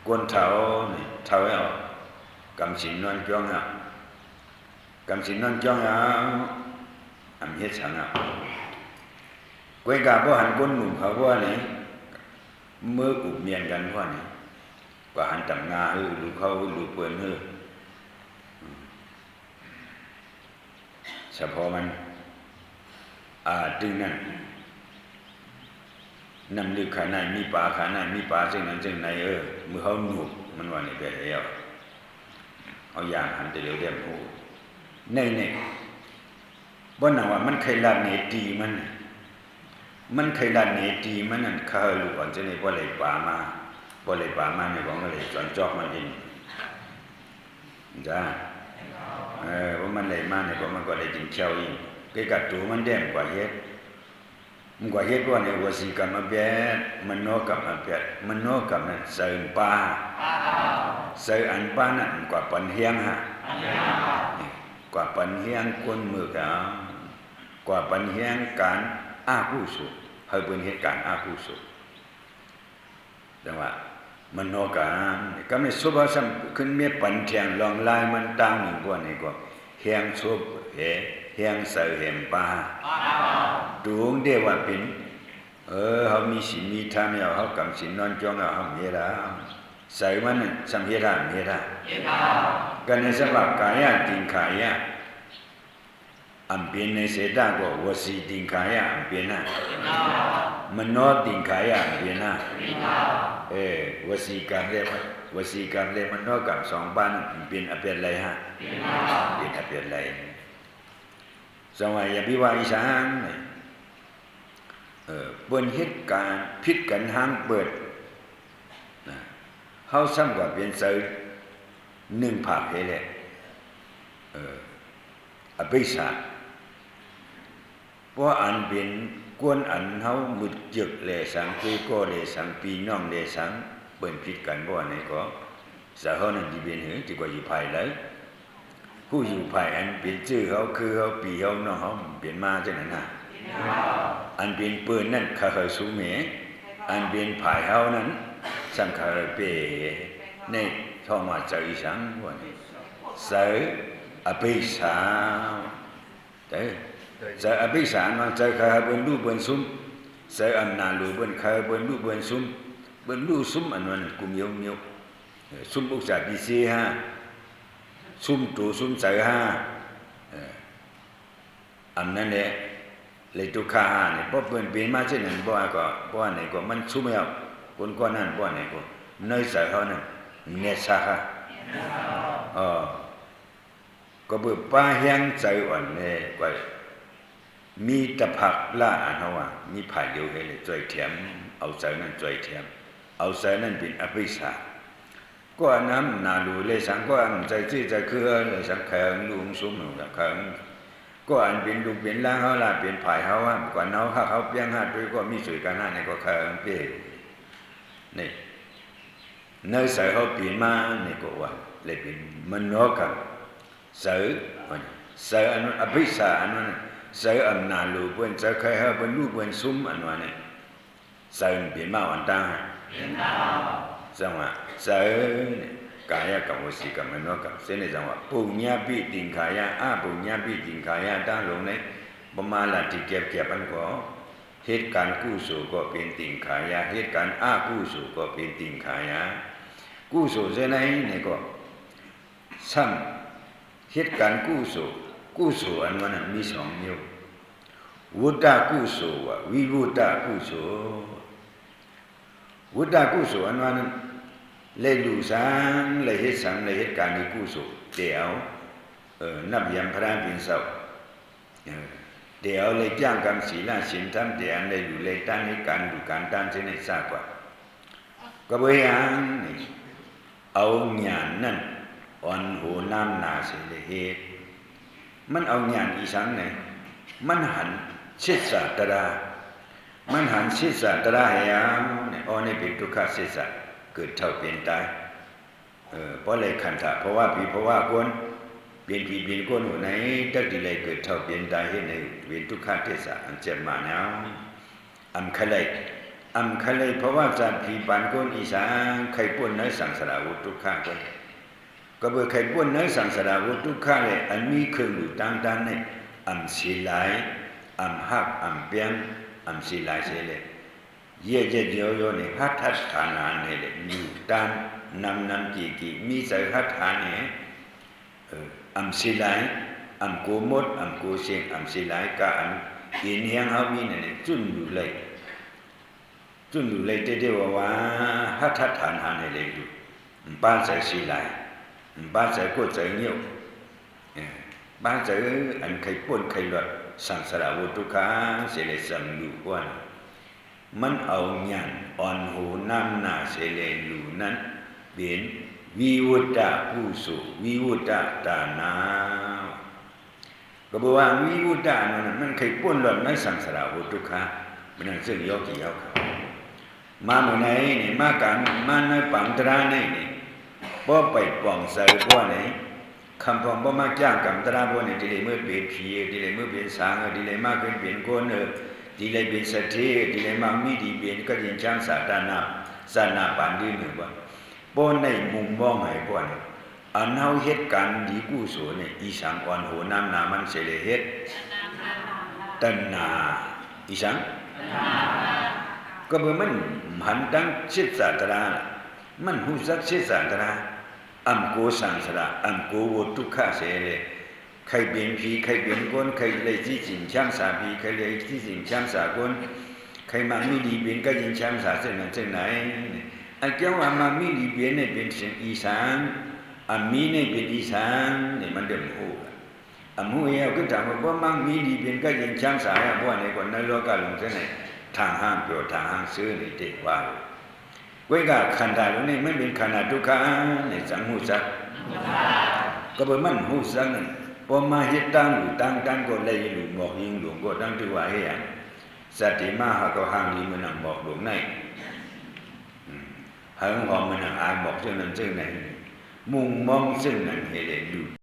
quân thảo này thảo ấy cầm xin non chong à cầm xin non chong à am hết sáng à quay cả bao hành quân ngủเขาว่าnày mơ cụ miềnกันว่าnày và hành tầm nga hư lù khâu lù quên hư saoพอมันตึงนั่นนำลึกขาในมีป่าขาในมีป่าซึ่งนั้นซึ่งในมือเขาหนุกมันว่านี่ไปแล้วเอาอย่างหันแต่เร็วเดียมโหในบ่นว่ามันเคยลาดเนตีมันเคยลาดเนตีมันนั่นเคยรู้ก่อนจะในบ่เลยป่ามาในของก็เลยจอนจอกมันเองจ้าว่ามันเลยมาเนี่ยเพราะมันก็เลยจิงเช่าอีกcái cả chủมันแดงกว่าเฮ็ดมันกว่าเฮ็ดว่าเนี่ยวสีกรรมแบบมันโนกรรมแบบมันโนกรรมเสริมปาเสริมอันปานั่นกว่าปันเฮียงฮะกว่าปันเฮียงคนมือกากว่าปันเฮียงการอากุศลเฮาเป็นเหตุการณ์อากุศลจังว่ามันโนกรรมก็ไม่สุภาพขึ้นเมียปันเทียงลองลายมันตั้งหนึ่งกว่านี่ก็เฮียงสุบเฮียงเสริมเห็มปาดวงเดียวว่าเป็นเขามีศีลมีธรรมแล้วเขากำศีลนอนจ้องแล้วเขาเมียละใส่มันสัมเพระเมียละกันในสภาพกายติงขายอันเป็นในเสดาก็วสีติงขายอันเป็นนะมโนติงขายอันเป็นนะวสีการเรียกมโนกับสองบ้านเป็นอเปียอะไรฮะเป็นอเปียอะไรสมัยยบิวาอีสานเปิ้นเหตุการณ์พิษกันห้างเปิดเฮาซ้ำกว่าเป็นเสือ1ภาคเฮ็ดแหละอภิษาเพราะอันเป็นกวนอันเฮามุดจึกแลสังคือก็แลสังปีน้องแลสังเปิ้นพิษกันบ่ไหนก็สะเฮานั้นสิเป็นหือที่กว่าอยู่ภายหลังผู้อยู่ภายอันเป็นชื่อเขาคือเขาปีเขาน้องเขาเปลี่ยนมาจังนั้นน่ะอันเป็นปืนนั่นเขาสูเมอันเป็นภายเขานั้นสังขารเปในท้องมาเจออีสังว่านี่เสืออภิษาเสืออภิษามันเจอเขาเป็นรูปเป็นซุ้มเสืออันนาลูเป็นเขาเป็นรูปเป็นซุ้มเป็นรูปซุ้มอันนั้นกุมเมียวซุ้มอุกษาปีเสียซุ่มตูซุ่มใส่ห้าอันนั้นแหละเลยตุคาเนี่ยเพราะเปิ่นเปลี่ยนมาเช่นนั้นบ่ว่าไหนก็มันซุ่มแล้วคนก็นั่นบ่ไหนก็เนยใส่เขานั่นเนสาฮะก็เบื่อป้าแห้งใจอ่อนเนี่ยก็มีตะผักล่าอันเฮาว่ามีผ่าเดียวให้เลยจ่อยแถมเอาใส่นั่นจ่อยแถมเอาใส่นั่นเป็นอภิษาก็น้ำนาลูเลยสังก็อันใจที่ใจคือเลยสังเขิงลุงซุ้มกับเขิงก็อันเป็นลูกเป็นล่างเขาล่ะเป็นผายเขาว่าก่อนเขาเพียง5ด้วยก็มีสวยกัน5นี่ก็เขิงเป้นี่เนื้อใส่เขาเปลี่ยนมานี่ก็ว่าเลยเป็นมโนกับเสืออันนั้นอภิษาอันนั้นเสืออันนาลูเป็นเสือเคยเขาเป็นลูกเป็นซุ้มอันนั้นเนี่ยเสือเปลี่ยนมาวันตั้งจังว่าเสือกายกับวสีกับมโนกับเส้นในจังว่าปุญญาปิติงขายะปุญญาปิติงขายะตั้งลงในประมาณละที่เก็บอันก็เหตุการณ์กุศลก็เป็นติงขายะเหตุการณ์อกุศลก็เป็นติงขายะกุศลเส้นไหนเนี่ยก็ซ้ำเหตุการณ์กุศลอันนั้นมี2นิ้ววุตตะกุศลวิวุตตะกุศลวุตตะกุศลอันนั้นเลยดูสังเลยเหตุสังเลยเหตุการณ์ในกุศลเดี๋ยวนับยามพระเป็นเสาเดี๋ยวเลยจ้างกรรมศีลศีลธรรมเดี๋ยวเลยอยู่เลยตั้งให้การดูการตั้งเส้นให้ทราบว่าก็พยายามเอาญาณนั่นอ่อนโหน้ำนาเสียเลยเหตุมันเอาญาณอีสังไหนมันหันเชิดศาสตรามันหันเชิดศาสตราให้เนี่ยอ๋อนี่เป็นทุกขเชิดศาสเกิดเท่าเป็นตายเพราะอะไรขันธะเพราะว่าผีเพราะว่าคนเปลี่ยนผีเปลี่ยนคนหัวไหนตักดีเลยเกิดเท่าเป็นตายเห็นในเวียนทุกขเทศะอันเจ็บมาแล้วอันขลัย คเลยเพราะว่าจะผีปานก้นอีสานใครป่วนเนื้อสังสารวัตถุข้ากันก็เบอใครป่วนเนื้อสังสารวัตถุข้าเลยอันมีเครื่องอยู่ต่างๆเนี่ยสีไหลหักเปียงสีไหลเสียเลยเย่เย่โยเนี่ยหัตถ์ฐานะเนี่ยเลยอยู่ด้านนำกี่มีใจหัตถ์ฐานเนี่ยสีไหลกูมดกูเสียงสีไหลก็อินเฮียงเขามีเนี่ยจุนอยู่เลยเตว่าหัตถ์ฐานเนี่ยเลยดูบ้านใจสีไหลบ้านใจก็ใจเงียวบ้านใจใครป่วนใครหลดสังสารวัตถุข้าเสียเลยสังดูว่ามันเอาหยันอ่อนหูน้ำหน้าเสเลลูนั้นเป็นวิวุตตะผู้สูวิวุตตะตานาก็บอกว่าวิวุตตะนั้นมันเคยป้วนหล่อนไม่สังสารวัตถุข้ามันนั่นซึ่งยกกี่ยกมาเมื่อไหนนี่มากันมาในปังตราในนี่บ่ไปป่องใส่บ่ไหนคำพองบ่มาจ้างกับตราบ่นี่ที่เลยเมื่อเป็นผีที่เลยเมื่อเป็นสางที่เลยมาเป็นคนที่เลยเป็นสัตย์ที่เลยมามีดีเป็นก็ยินช่างสานาปานดีหนึ่งบ่บ่ในมุมมองให้บ่นี่อันเฮาเฮ็ดกันดีกุศลนี่อีสังอ่อนโหน้ำหน้ามันสิเลยเฮ็ดตัณหาอีสังก็เมื่อมันหันตั้งชิดศาสนามันหูจักชิดศาสนาโกสังสระโกวัตถุข้าเสเลยใครเป็นผีใครเป็นคนใครเลยที่สิงช่างสาผีใครเลยที่สิงช่างสาคนใครมามีดีเป็นก็ยิงช่างสาเส้นนั้นเส้นไหนเจ้าว่ามามีดีเป็นเนี่ยเป็นเสียงอีสานมีเนี่ยเป็นอีสานเนี่ยมันเดิมหูหูเอวก็ถามว่ามั่งมีดีเป็นก็ยิงช่างสาเพราะในคนในโลกาลงเส้นไหนทางห้ามโปรดทางห้างซื้อนี่เด็กว่าเว้ยก็ขันธ์ตรงนี้ไม่เป็นขนาดทุกข์ในสังหูสักก็เป็นมันหูสักนั่นพอมาเฮ็ดตั้งก็เลยหลุมบอกยิงหลวงก็ตั้งที่ว่าเฮียสติมาหาก็ห่างนี้มันนั่งบอกหลวงในหางหอมมันนั่งอายบอกเจ้านั้นเจ้าไหนมุ่งมองซึ่งนั่นเฮเลนดู